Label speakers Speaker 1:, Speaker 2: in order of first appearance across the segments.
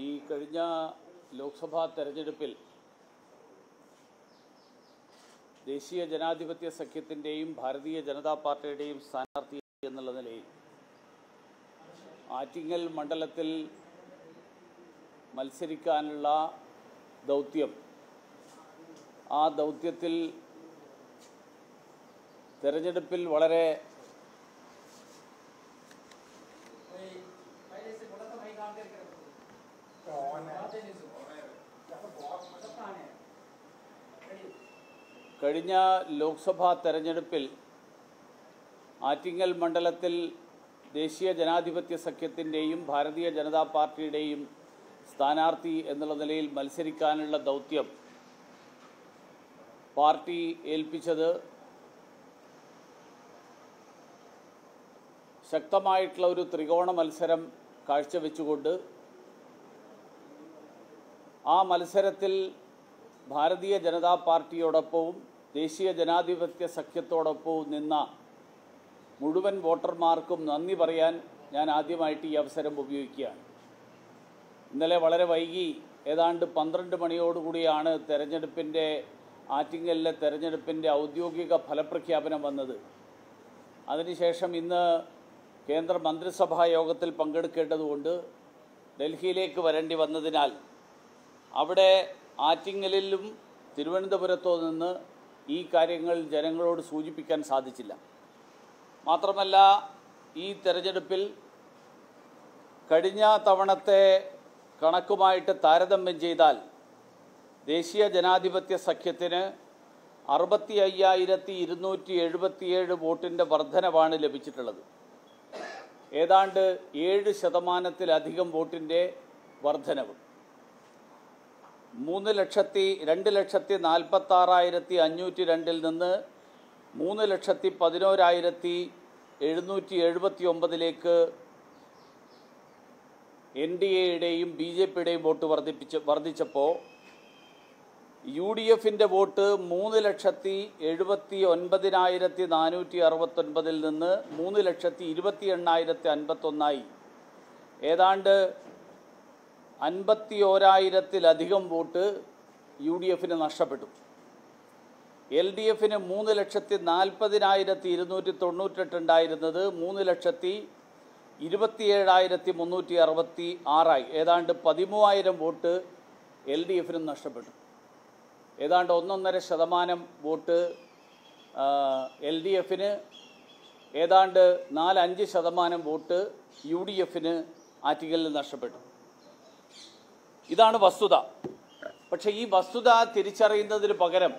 Speaker 1: ഈ കഴിഞ്ഞ ലോക്സഭാ തെരഞ്ഞെടുപ്പിൽ ദേശീയ ജനാധിപത്യ സഖ്യത്തിൻ്റെയും ഭാരതീയ ജനതാ പാർട്ടിയുടെയും സ്ഥാനാർത്ഥി എന്നുള്ള നിലയിൽ ആറ്റിങ്ങൽ മണ്ഡലത്തിൽ മത്സരിക്കാനുള്ള ദൗത്യം, ആ ദൗത്യത്തിൽ തെരഞ്ഞെടുപ്പിൽ വളരെ കഴിഞ്ഞ ലോക്സഭാ തെരഞ്ഞെടുപ്പിൽ ആറ്റിങ്ങൽ മണ്ഡലത്തിൽ ദേശീയ ജനാധിപത്യ സഖ്യത്തിൻ്റെയും ഭാരതീയ ജനതാ പാർട്ടിയുടെയും സ്ഥാനാർത്ഥി എന്നുള്ള നിലയിൽ മത്സരിക്കാനുള്ള ദൗത്യം പാർട്ടി ഏൽപ്പിച്ചത് ശക്തമായിട്ടുള്ള ഒരു ത്രികോണ മത്സരം കാഴ്ചവെച്ചുകൊണ്ട് ആ മത്സരത്തിൽ ഭാരതീയ ജനതാ പാർട്ടിയോടൊപ്പവും ദേശീയ ജനാധിപത്യ സഖ്യത്തോടൊപ്പവും നിന്ന മുഴുവൻ വോട്ടർമാർക്കും നന്ദി പറയാൻ ഞാൻ ആദ്യമായിട്ട് ഈ അവസരം ഉപയോഗിക്കുകയാണ്. ഇന്നലെ വളരെ വൈകി ഏതാണ്ട് 12 മണിയോടുകൂടിയാണ് ആറ്റിങ്ങലിലെ തെരഞ്ഞെടുപ്പിൻ്റെ ഔദ്യോഗിക ഫലപ്രഖ്യാപനം വന്നത്. അതിനുശേഷം ഇന്ന് കേന്ദ്ര മന്ത്രിസഭാ യോഗത്തിൽ പങ്കെടുക്കേണ്ടതുകൊണ്ട് ഡൽഹിയിലേക്ക് വരേണ്ടി വന്നതിനാൽ അവിടെ ആറ്റിങ്ങലിലും തിരുവനന്തപുരത്തോ നിന്ന് ഈ കാര്യങ്ങൾ ജനങ്ങളോട് സൂചിപ്പിക്കാൻ സാധിച്ചില്ല. മാത്രമല്ല, ഈ തെരഞ്ഞെടുപ്പിൽ കഴിഞ്ഞ തവണത്തെ കണക്കുമായിട്ട് താരതമ്യം ചെയ്താൽ ദേശീയ ജനാധിപത്യ സഖ്യത്തിന് 65,277 വോട്ടിൻ്റെ വർധനവാണ് ലഭിച്ചിട്ടുള്ളത്. ഏതാണ്ട് 7% വോട്ടിൻ്റെ വർധനവ്. 2,46,502 നിന്ന് 3,11,779 NDAയുടെയും BJPയുടെയും വോട്ട് വർദ്ധിച്ചപ്പോൾ UDFൻ്റെ വോട്ട് 3,79,469 നിന്ന് 3,28,051 ഏതാണ്ട് 51,000 വോട്ട് UDFന് നഷ്ടപ്പെട്ടു. LDFന് 3,40,298 ഉണ്ടായിരുന്നത് 3,27,366 ഏതാണ്ട് 13,000 വോട്ട് LDFന് നഷ്ടപ്പെട്ടു. ഏതാണ്ട് 1.5% വോട്ട് LDFന്, ഏതാണ്ട് 4-5% വോട്ട് UDFന് ആറ്റിങ്ങലിൽ നഷ്ടപ്പെട്ടു. ഇതാണ് വസ്തുത. പക്ഷേ ഈ വസ്തുത തിരിച്ചറിയുന്നതിന് പകരം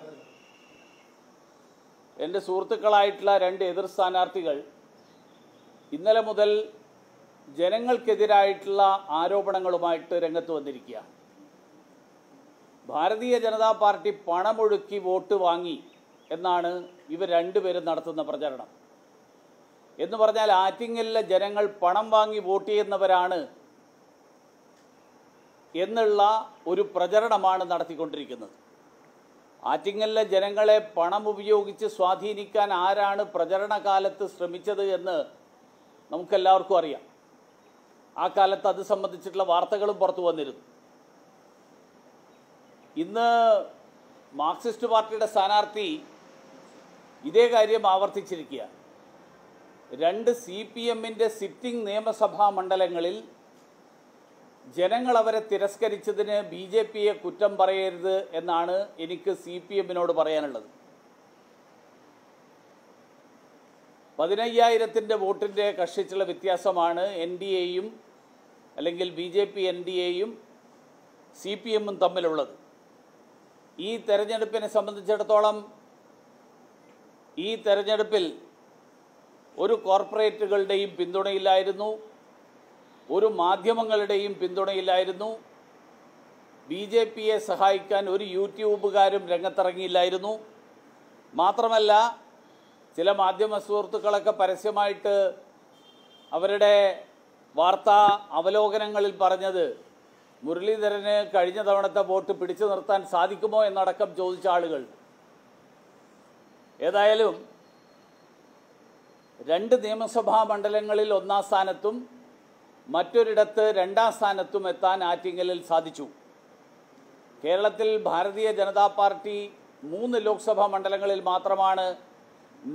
Speaker 1: എൻ്റെ സുഹൃത്തുക്കളായിട്ടുള്ള 2 എതിർ സ്ഥാനാർത്ഥികൾ ഇന്നലെ മുതൽ ജനങ്ങൾക്കെതിരായിട്ടുള്ള ആരോപണങ്ങളുമായിട്ട് രംഗത്ത് വന്നിരിക്കുകയാണ്. ഭാരതീയ ജനതാ പാർട്ടി പണമൊഴുക്കി വോട്ട് വാങ്ങി എന്നാണ് ഇവർ രണ്ടുപേരും നടത്തുന്ന പ്രചരണം. എന്ന് പറഞ്ഞാൽ ആറ്റിങ്ങലിലെ ജനങ്ങൾ പണം വാങ്ങി വോട്ട് ചെയ്യുന്നവരാണ് എന്നുള്ള ഒരു പ്രചരണമാണ് നടത്തിക്കൊണ്ടിരിക്കുന്നത്. ആറ്റിങ്ങലിലെ ജനങ്ങളെ പണം ഉപയോഗിച്ച് സ്വാധീനിക്കാൻ ആരാണ് പ്രചരണ കാലത്ത് ശ്രമിച്ചത് എന്ന് നമുക്കെല്ലാവർക്കും അറിയാം. ആ കാലത്ത് അത് സംബന്ധിച്ചിട്ടുള്ള വാർത്തകളും പുറത്തു വന്നിരുന്നു. ഇന്ന് മാർക്സിസ്റ്റ് പാർട്ടിയുടെ സ്ഥാനാർത്ഥി ഇതേ കാര്യം ആവർത്തിച്ചിരിക്കുക. 2 CPMൻ്റെ സിറ്റിംഗ് നിയമസഭാ മണ്ഡലങ്ങളിൽ ജനങ്ങൾ അവരെ തിരസ്കരിച്ചതിന് BJPയെ കുറ്റം പറയരുത് എന്നാണ് എനിക്ക് CPMനോട് പറയാനുള്ളത്. 15,000 വോട്ടിൻ്റെ കഷ്ടിച്ചുള്ള വ്യത്യാസമാണ് NDAയും അല്ലെങ്കിൽ BJP NDAയും CPMും തമ്മിലുള്ളത്. ഈ തെരഞ്ഞെടുപ്പിനെ സംബന്ധിച്ചിടത്തോളം ഈ തെരഞ്ഞെടുപ്പിൽ ഒരു കോർപ്പറേറ്റുകളുടെയും പിന്തുണയില്ലായിരുന്നു, ഒരു മാധ്യമങ്ങളുടെയും പിന്തുണയില്ലായിരുന്നു, BJPയെ സഹായിക്കാൻ ഒരു യൂട്യൂബുകാരും രംഗത്തിറങ്ങിയില്ലായിരുന്നു. മാത്രമല്ല, ചില മാധ്യമ സുഹൃത്തുക്കളൊക്കെ പരസ്യമായിട്ട് അവരുടെ വാർത്താ അവലോകനങ്ങളിൽ പറഞ്ഞത് മുരളീധരന് കഴിഞ്ഞ തവണത്തെ വോട്ട് പിടിച്ചു നിർത്താൻ സാധിക്കുമോ എന്നടക്കം ചോദിച്ച ആളുകൾ. ഏതായാലും 2 നിയമസഭാ മണ്ഡലങ്ങളിൽ 1ാം സ്ഥാനത്തും മറ്റൊരിടത്ത് രണ്ടാം സ്ഥാനത്തും എത്താൻ ആറ്റിങ്ങലിൽ സാധിച്ചു. കേരളത്തിൽ ഭാരതീയ ജനതാ പാർട്ടി 3 ലോക്സഭാ മണ്ഡലങ്ങളിൽ മാത്രമാണ്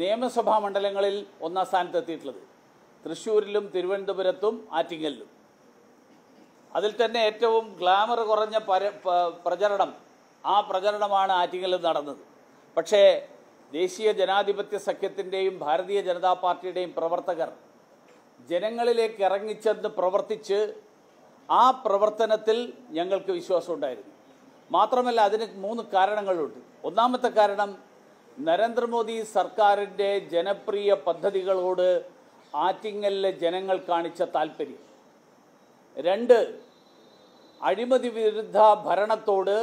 Speaker 1: നിയമസഭാ മണ്ഡലങ്ങളിൽ ഒന്നാം സ്ഥാനത്തെത്തിയിട്ടുള്ളത്. തൃശ്ശൂരിലും തിരുവനന്തപുരത്തും ആറ്റിങ്ങലിലും. അതിൽ തന്നെ ഏറ്റവും ഗ്ലാമർ കുറഞ്ഞ പ്രചരണമാണ് ആറ്റിങ്ങലിൽ നടന്നത്. പക്ഷേ ദേശീയ ജനാധിപത്യ സഖ്യത്തിൻ്റെയും ഭാരതീയ ജനതാ പാർട്ടിയുടെയും പ്രവർത്തകർ ജനങ്ങളിലേക്ക് ഇറങ്ങിച്ചെന്ന് പ്രവർത്തിച്ച് ആ പ്രവർത്തനത്തിൽ ഞങ്ങൾക്ക് വിശ്വാസമുണ്ടായിരുന്നു. മാത്രമല്ല, അതിന് 3 കാരണങ്ങളുണ്ട്. ഒന്നാമത്തെ കാരണം, നരേന്ദ്രമോദി സർക്കാരിൻ്റെ ജനപ്രിയ പദ്ധതികളോട് ആറ്റിങ്ങലിലെ ജനങ്ങൾ കാണിച്ച താൽപ്പര്യം. 2, അഴിമതി വിരുദ്ധ ഭരണത്തോട്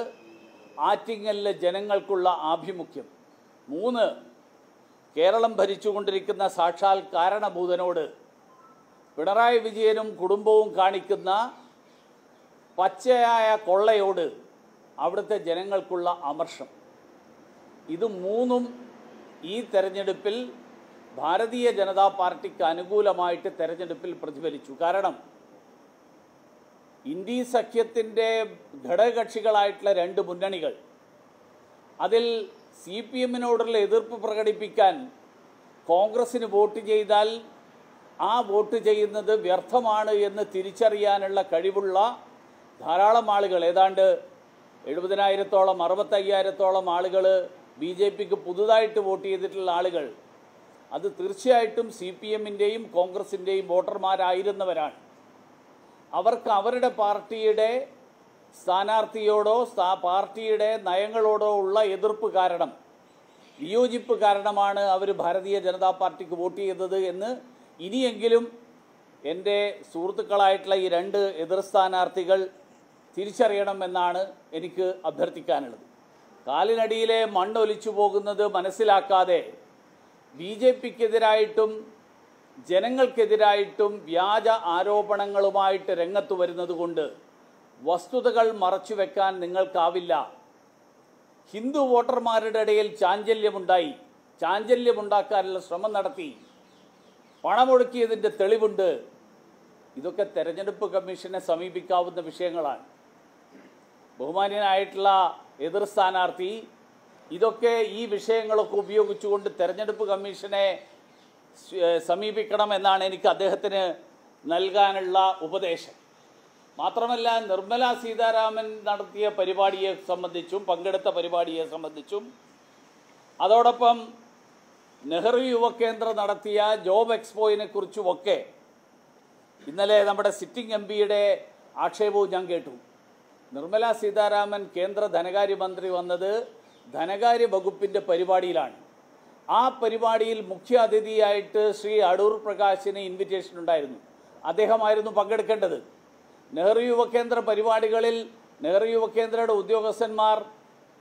Speaker 1: ആറ്റിങ്ങലിലെ ജനങ്ങൾക്കുള്ള ആഭിമുഖ്യം. 3, കേരളം ഭരിച്ചുകൊണ്ടിരിക്കുന്ന സാക്ഷാൽ കാരണഭൂതനോട് പിണറായി വിജയനും കുടുംബവും കാണിക്കുന്ന പച്ചയായ കൊള്ളയോട് അവിടുത്തെ ജനങ്ങൾക്കുള്ള അമർഷം. ഇത് 3ഉം ഈ തെരഞ്ഞെടുപ്പിൽ ഭാരതീയ ജനതാ പാർട്ടിക്ക് അനുകൂലമായിട്ട് തെരഞ്ഞെടുപ്പിൽ പ്രതിഫലിച്ചു. കാരണം ഇന്ത്യ സഖ്യത്തിൻ്റെ ഘടകകക്ഷികളായിട്ടുള്ള 2 മുന്നണികൾ, അതിൽ CPM-നോടുള്ള എതിർപ്പ് പ്രകടിപ്പിക്കാൻ കോൺഗ്രസ്സിന് വോട്ട് ചെയ്താൽ ആ വോട്ട് ചെയ്യുന്നത് വ്യർത്ഥമാണ് എന്ന് തിരിച്ചറിയാനുള്ള കഴിവുള്ള ധാരാളം ആളുകൾ, ഏതാണ്ട് 70,000-ഓളം 65,000-ഓളം ആളുകൾ BJPക്ക് പുതുതായിട്ട് വോട്ട് ചെയ്തിട്ടുള്ള ആളുകൾ, അത് തീർച്ചയായിട്ടും CPM-ൻ്റെയും കോൺഗ്രസിൻ്റെയും വോട്ടർമാരായിരുന്നവരാണ്. അവർക്ക് അവരുടെ പാർട്ടിയുടെ സ്ഥാനാർത്ഥിയോടോ പാർട്ടിയുടെ നയങ്ങളോടോ ഉള്ള എതിർപ്പ് കാരണം, വിയോജിപ്പ് കാരണമാണ് അവർ ഭാരതീയ ജനതാ പാർട്ടിക്ക് വോട്ട് ചെയ്തത് എന്ന് ഇനിയെങ്കിലും എൻ്റെ സുഹൃത്തുക്കളായിട്ടുള്ള ഈ 2 എതിർ സ്ഥാനാർത്ഥികൾ തിരിച്ചറിയണമെന്നാണ് എനിക്ക് അഭ്യർത്ഥിക്കാനുള്ളത്. കാലിനടിയിലെ മണ്ണൊലിച്ചു പോകുന്നത് മനസ്സിലാക്കാതെ BJPക്കെതിരായിട്ടും ജനങ്ങൾക്കെതിരായിട്ടും വ്യാജ ആരോപണങ്ങളുമായിട്ട് രംഗത്ത് വരുന്നത് കൊണ്ട് വസ്തുതകൾ മറച്ചുവെക്കാൻ നിങ്ങൾക്കാവില്ല. ഹിന്ദു വോട്ടർമാരുടെ ഇടയിൽ ചാഞ്ചല്യമുണ്ടാക്കാനുള്ള ശ്രമം നടത്തി, പണമൊടുക്കിയതിൻ്റെ തെളിവുണ്ട്. ഇതൊക്കെ തെരഞ്ഞെടുപ്പ് കമ്മീഷനെ സമീപിക്കാവുന്ന വിഷയങ്ങളാണ്. ബഹുമാന്യനായിട്ടുള്ള എതിർ സ്ഥാനാർത്ഥി ഇതൊക്കെ ഈ വിഷയങ്ങളൊക്കെ ഉപയോഗിച്ചുകൊണ്ട് തെരഞ്ഞെടുപ്പ് കമ്മീഷനെ സമീപിക്കണമെന്നാണ് എനിക്ക് അദ്ദേഹത്തിന് നൽകാനുള്ള ഉപദേശം. മാത്രമല്ല, നിർമ്മല സീതാരാമൻ നടത്തിയ പരിപാടിയെ സംബന്ധിച്ചും പങ്കെടുത്ത പരിപാടിയെ സംബന്ധിച്ചും അതോടൊപ്പം നെഹ്റു യുവകേന്ദ്ര നടത്തിയ ജോബ് എക്സ്പോയിനെ കുറിച്ചുമൊക്കെ ഇന്നലെ നമ്മുടെ സിറ്റിംഗ് MP-യുടെ ആക്ഷേപവും ഞാൻ കേട്ടു. നിർമ്മല സീതാരാമൻ കേന്ദ്ര ധനകാര്യമന്ത്രി വന്നത് ധനകാര്യ വകുപ്പിൻ്റെ പരിപാടിയിലാണ്. ആ പരിപാടിയിൽ മുഖ്യ അതിഥിയായിട്ട് ശ്രീ അടൂർ പ്രകാശിന് ഇൻവിറ്റേഷൻ ഉണ്ടായിരുന്നു. അദ്ദേഹമായിരുന്നു പങ്കെടുക്കേണ്ടത്. നെഹ്റു യുവകേന്ദ്ര പരിപാടികളിൽ നെഹ്റു യുവകേന്ദ്രയുടെ ഉദ്യോഗസ്ഥന്മാർ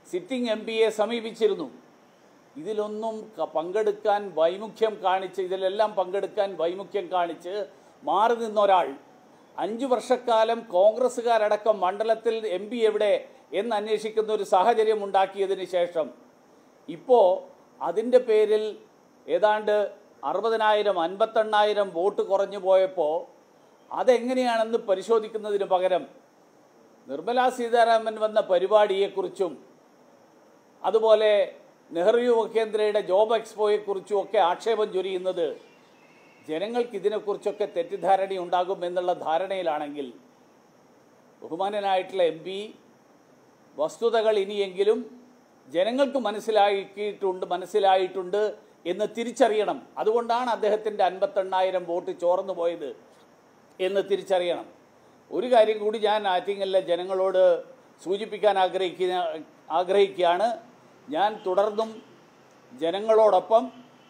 Speaker 1: സിറ്റിംഗ് MP-യെ സമീപിച്ചിരുന്നു. ഇതിലൊന്നും പങ്കെടുക്കാൻ വൈമുഖ്യം കാണിച്ച്, ഇതിലെല്ലാം പങ്കെടുക്കാൻ വൈമുഖ്യം കാണിച്ച് മാറി നിന്നൊരാൾ 5 വർഷക്കാലം കോൺഗ്രസ്സുകാരടക്കം മണ്ഡലത്തിൽ MP എവിടെ എന്ന് അന്വേഷിക്കുന്ന ഒരു സാഹചര്യം ഉണ്ടാക്കിയതിന് ശേഷം ഇപ്പോൾ അതിൻ്റെ പേരിൽ ഏതാണ്ട് 60,000 58,000 വോട്ട് കുറഞ്ഞു പോയപ്പോൾ അതെങ്ങനെയാണെന്ന് പരിശോധിക്കുന്നതിന് പകരം നിർമ്മല സീതാരാമൻ വന്ന പരിപാടിയെക്കുറിച്ചും അതുപോലെ നെഹ്റു യുവകേന്ദ്രയുടെ ജോബ് എക്സ്പോയെക്കുറിച്ചും ഒക്കെ ആക്ഷേപം ചൊരിയുന്നത് ജനങ്ങൾക്ക് ഇതിനെക്കുറിച്ചൊക്കെ തെറ്റിദ്ധാരണയുണ്ടാകും എന്നുള്ള ധാരണയിലാണെങ്കിൽ ബഹുമാന്യനായിട്ടുള്ള MP വസ്തുതകൾ ഇനിയെങ്കിലും ജനങ്ങൾക്ക് മനസ്സിലായിട്ടുണ്ട് എന്ന് തിരിച്ചറിയണം. അതുകൊണ്ടാണ് അദ്ദേഹത്തിൻ്റെ 58,000 വോട്ട് ചോർന്നു പോയത് എന്ന് തിരിച്ചറിയണം. ഒരു കാര്യം കൂടി ഞാൻ ആറ്റിങ്ങലിലെ ജനങ്ങളോട് സൂചിപ്പിക്കാൻ ആഗ്രഹിക്കുകയാണ്. ഞാൻ തുടർന്നും ജനങ്ങളോടൊപ്പം,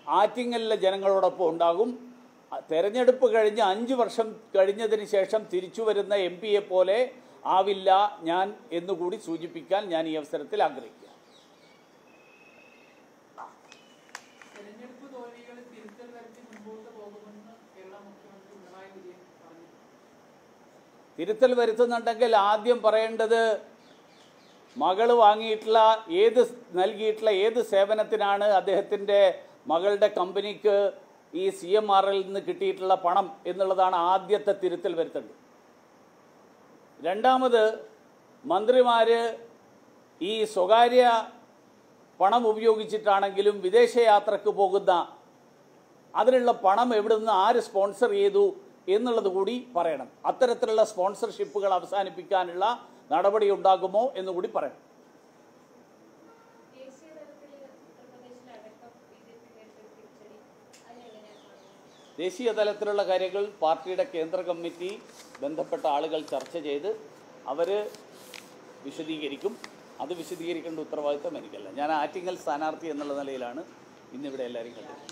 Speaker 1: ആറ്റിങ്ങലിലെ ജനങ്ങളോടൊപ്പം ഉണ്ടാകും. തെരഞ്ഞെടുപ്പ് കഴിഞ്ഞ് 5 വർഷം കഴിഞ്ഞതിന് ശേഷം തിരിച്ചു വരുന്ന MP-യെ പോലെ ആവില്ല ഞാൻ എന്നുകൂടി സൂചിപ്പിക്കാൻ ഞാൻ ഈ അവസരത്തിൽ ആഗ്രഹിക്കുക. തിരുത്തൽ വരുത്തുന്നുണ്ടെങ്കിൽ ആദ്യം പറയേണ്ടത് മകൾ വാങ്ങിയിട്ടുള്ള നൽകിയിട്ടുള്ള ഏത് സേവനത്തിനാണ് അദ്ദേഹത്തിൻ്റെ മകളുടെ കമ്പനിക്ക് ഈ CMRL നിന്ന് കിട്ടിയിട്ടുള്ള പണം എന്നുള്ളതാണ് ആദ്യത്തെ തിരുത്തൽ വരുത്തേണ്ടത്. രണ്ടാമത്, മന്ത്രിമാർ ഈ സ്വകാര്യ പണം ഉപയോഗിച്ചിട്ടാണെങ്കിലും വിദേശയാത്രക്ക് പോകുന്ന അതിനുള്ള പണം എവിടെ നിന്ന് ആര് സ്പോൺസർ ചെയ്തു എന്നുള്ളത് കൂടി പറയണം. അത്തരത്തിലുള്ള സ്പോൺസർഷിപ്പുകൾ അവസാനിപ്പിക്കാനുള്ള നടപടി ഉണ്ടാകുമോ എന്നുകൂടി പറയണം. ദേശീയ തലത്തിലുള്ള കാര്യങ്ങൾ പാർട്ടിയുടെ കേന്ദ്ര കമ്മിറ്റി ബന്ധപ്പെട്ട ആളുകൾ ചർച്ച ചെയ്ത് അവർ വിശദീകരിക്കും. അത് വിശദീകരിക്കേണ്ട ഉത്തരവാദിത്വം എനിക്കല്ല. ഞാൻ ആറ്റിങ്ങൽ സ്ഥാനാർത്ഥി എന്നുള്ള നിലയിലാണ് ഇന്നിവിടെ എല്ലാവരും കണ്ടത്.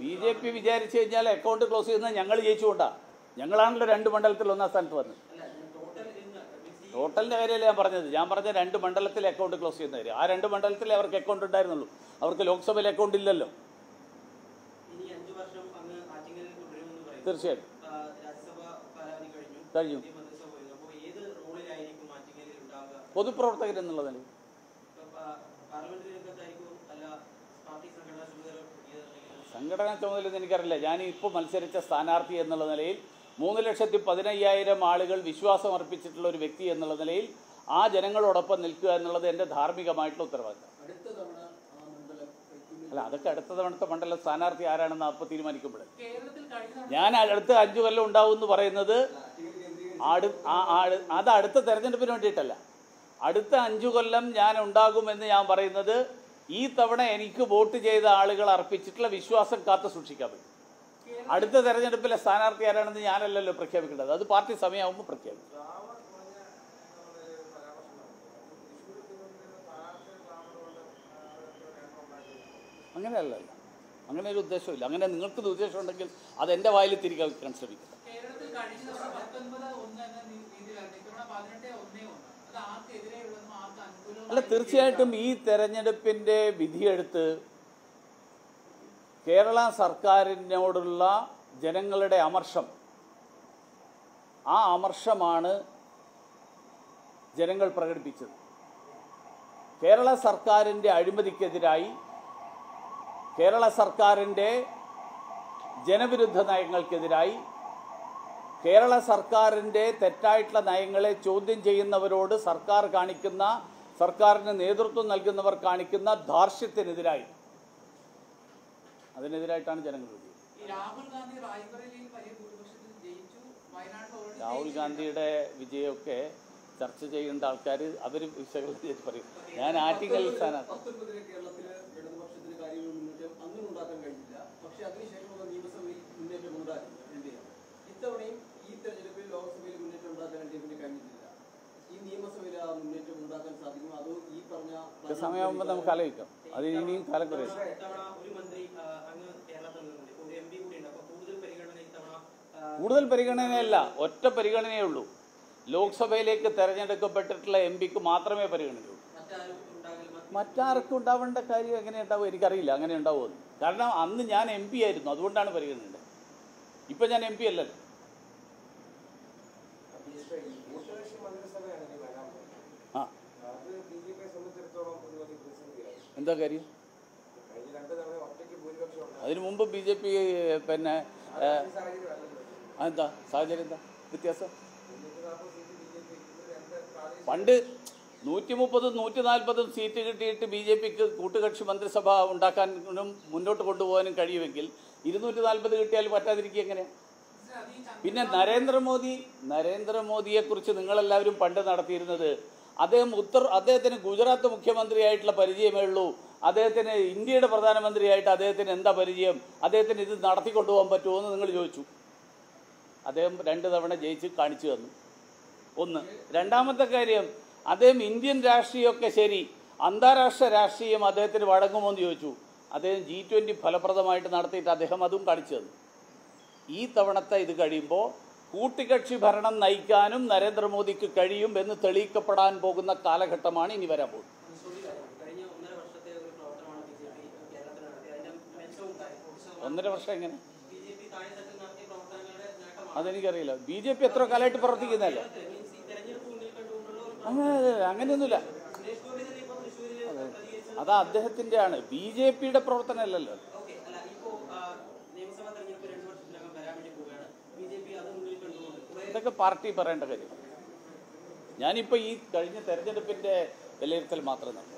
Speaker 1: BJP വിചാരിച്ചു കഴിഞ്ഞാൽ അക്കൗണ്ട് ക്ലോസ് ചെയ്യുന്നത് ഞങ്ങൾ ജയിച്ചുകൊണ്ടാണ്. ഞങ്ങളാണല്ലോ 2 മണ്ഡലത്തിൽ 1ാം സ്ഥാനത്ത് വന്നത്. ടോട്ടലിൻ്റെ കാര്യമല്ല ഞാൻ പറഞ്ഞത്. ഞാൻ പറഞ്ഞ 2 മണ്ഡലത്തിൽ അക്കൗണ്ട് ക്ലോസ് ചെയ്യുന്ന കാര്യം. ആ 2 മണ്ഡലത്തിലേ അവർക്ക് അക്കൗണ്ട് ഉണ്ടായിരുന്നുള്ളൂ. അവർക്ക് ലോക്സഭയിൽ അക്കൗണ്ട് ഇല്ലല്ലോ. തീർച്ചയായിട്ടും കഴിഞ്ഞു. പൊതുപ്രവർത്തകരെന്നുള്ള നിലയിൽ സംഘടനാ ചുമതല എനിക്കറിയില്ല. ഞാൻ ഇപ്പോൾ മത്സരിച്ച സ്ഥാനാർത്ഥി എന്നുള്ള നിലയിൽ 3,15,000 ആളുകൾ വിശ്വാസം അർപ്പിച്ചിട്ടുള്ള ഒരു വ്യക്തി എന്നുള്ള നിലയിൽ ആ ജനങ്ങളോടൊപ്പം നിൽക്കുക എന്നുള്ളത് എൻ്റെ ധാർമ്മികമായിട്ടുള്ള ഉത്തരവാദിത്തം. അല്ല, അതൊക്കെ അടുത്ത തവണത്തെ മണ്ഡലം സ്ഥാനാർത്ഥി ആരാണെന്ന് അപ്പോൾ തീരുമാനിക്കുമ്പോൾ ഞാൻ അടുത്ത 5 കൊല്ലം ഉണ്ടാവും എന്ന് പറയുന്നത് അത് അടുത്ത തെരഞ്ഞെടുപ്പിന് വേണ്ടിയിട്ടല്ല. അടുത്ത 5 കൊല്ലം ഞാൻ ഉണ്ടാകുമെന്ന് ഞാൻ പറയുന്നത് ഈ തവണ എനിക്ക് വോട്ട് ചെയ്ത ആളുകൾ അർപ്പിച്ചിട്ടുള്ള വിശ്വാസം കാത്തു സൂക്ഷിക്കാൻ പറ്റും. അടുത്ത തെരഞ്ഞെടുപ്പിലെ സ്ഥാനാർത്ഥി ആരാണെന്ന് ഞാനല്ലല്ലോ പ്രഖ്യാപിക്കേണ്ടത്. അത് പാർട്ടി സമയമാകുമ്പോൾ പ്രഖ്യാപിക്കും. അങ്ങനെയല്ലല്ലോ, അങ്ങനെ ഒരു ഉദ്ദേശമില്ല. അങ്ങനെ നിങ്ങൾക്കൊരു ഉദ്ദേശം ഉണ്ടെങ്കിൽ അത് എൻ്റെ വായിൽ തിരികെ വെക്കാൻ ശ്രമിക്കുക. അല്ല, തീർച്ചയായിട്ടും ഈ തെരഞ്ഞെടുപ്പിൻ്റെ വിധിയെടുത്ത് കേരള സർക്കാരിനോടുള്ള ജനങ്ങളുടെ അമർഷം, ആ അമർഷമാണ് ജനങ്ങൾ പ്രകടിപ്പിച്ചത്. കേരള സർക്കാരിൻ്റെ അഴിമതിക്കെതിരായി, കേരള സർക്കാരിൻ്റെ ജനവിരുദ്ധ നയങ്ങൾക്കെതിരായി, കേരള സർക്കാരിൻ്റെ തെറ്റായിട്ടുള്ള നയങ്ങളെ ചോദ്യം ചെയ്യുന്നവരോട് സർക്കാരിന് നേതൃത്വം നൽകുന്നവർ കാണിക്കുന്ന ധാർഷ്ട്യത്തിനെതിരായി, അതിനെതിരായിട്ടാണ് ജനങ്ങൾ വിജയിച്ചത്. രാഹുൽ ഗാന്ധിയുടെ വിജയമൊക്കെ ചർച്ച ചെയ്യേണ്ട ആൾക്കാർ അവർ വിശകലനം ചെയ്ത് പറയും. ഞാൻ ആറ്റിങ്ങൽ സ്ഥാനാർത്ഥി. സമയമാകുമ്പോൾ നമുക്ക് ആലോചിക്കാം. അത് ഇനിയും കാലം കുറയും. കൂടുതൽ പരിഗണനയല്ല, ഒറ്റ പരിഗണനയേ ഉള്ളൂ. ലോക്സഭയിലേക്ക് തെരഞ്ഞെടുക്കപ്പെട്ടിട്ടുള്ള MP-ക്ക് മാത്രമേ പരിഗണനയുള്ളൂ. മറ്റാർക്കും ഉണ്ടാവേണ്ട കാര്യം എങ്ങനെ ഉണ്ടാവും എനിക്കറിയില്ല. അങ്ങനെ ഉണ്ടാവുമെന്ന്. കാരണം അന്ന് ഞാൻ MP ആയിരുന്നു, അതുകൊണ്ടാണ് പരിഗണന. ഇപ്പം ഞാൻ MP അല്ലല്ലോ. ആ, എന്താ കാര്യം? അതിനു മുമ്പ് BJP പിന്നെ എന്താ സാഹചര്യം, എന്താ വ്യത്യാസം? പണ്ട് 130, 140 സീറ്റ് കിട്ടിയിട്ട് BJP-ക്ക് കൂട്ടുകക്ഷി മന്ത്രിസഭ ഉണ്ടാക്കാനും മുന്നോട്ട് കൊണ്ടുപോകാനും കഴിയുമെങ്കിൽ 240 കിട്ടിയാൽ പറ്റാതിരിക്കുക എങ്ങനെയാണ്? പിന്നെ നരേന്ദ്രമോദിയെക്കുറിച്ച് നിങ്ങളെല്ലാവരും പണ്ട് നടത്തിയിരുന്നത്, അദ്ദേഹത്തിന് ഗുജറാത്ത് മുഖ്യമന്ത്രിയായിട്ടുള്ള പരിചയമേ ഉള്ളൂ, അദ്ദേഹത്തിന് ഇന്ത്യയുടെ പ്രധാനമന്ത്രിയായിട്ട് അദ്ദേഹത്തിന് എന്താ പരിചയം, അദ്ദേഹത്തിന് ഇത് നടത്തിക്കൊണ്ടുപോകാൻ പറ്റുമോ എന്ന് നിങ്ങൾ ചോദിച്ചു. അദ്ദേഹം 2 തവണ ജയിച്ച് കാണിച്ചു തന്നു. ഒന്ന്. രണ്ടാമത്തെ കാര്യം, അദ്ദേഹം ഇന്ത്യൻ രാഷ്ട്രീയമൊക്കെ ശരി, അന്താരാഷ്ട്ര രാഷ്ട്രീയം അദ്ദേഹത്തിന് വഴങ്ങുമോ എന്ന് ചോദിച്ചു. അദ്ദേഹം G20 ഫലപ്രദമായിട്ട് നടത്തിയിട്ട് അദ്ദേഹം അതും കാണിച്ചു തന്നു. ഈ തവണത്തെ ഇത് കഴിയുമ്പോൾ കൂട്ടുകക്ഷി ഭരണം നയിക്കാനും നരേന്ദ്രമോദിക്ക് കഴിയും എന്ന് തെളിയിക്കപ്പെടാൻ പോകുന്ന കാലഘട്ടമാണ് ഇനി വരാൻ പോകുന്നത്. 1.5 വർഷം എങ്ങനെ? അതെനിക്കറിയില്ല. BJP എത്ര കാലമായിട്ട് പ്രവർത്തിക്കുന്നതല്ലേ? അങ്ങനെയൊന്നുമില്ല. അത് അദ്ദേഹത്തിൻ്റെ ആണ്, BJPയുടെ പ്രവർത്തനമല്ലല്ലോ. ഇതൊക്കെ പാർട്ടി പറയേണ്ട കാര്യം. ഞാനിപ്പോൾ ഈ കഴിഞ്ഞ തെരഞ്ഞെടുപ്പിൻ്റെ വിലയിരുത്തൽ മാത്രം നടന്നു.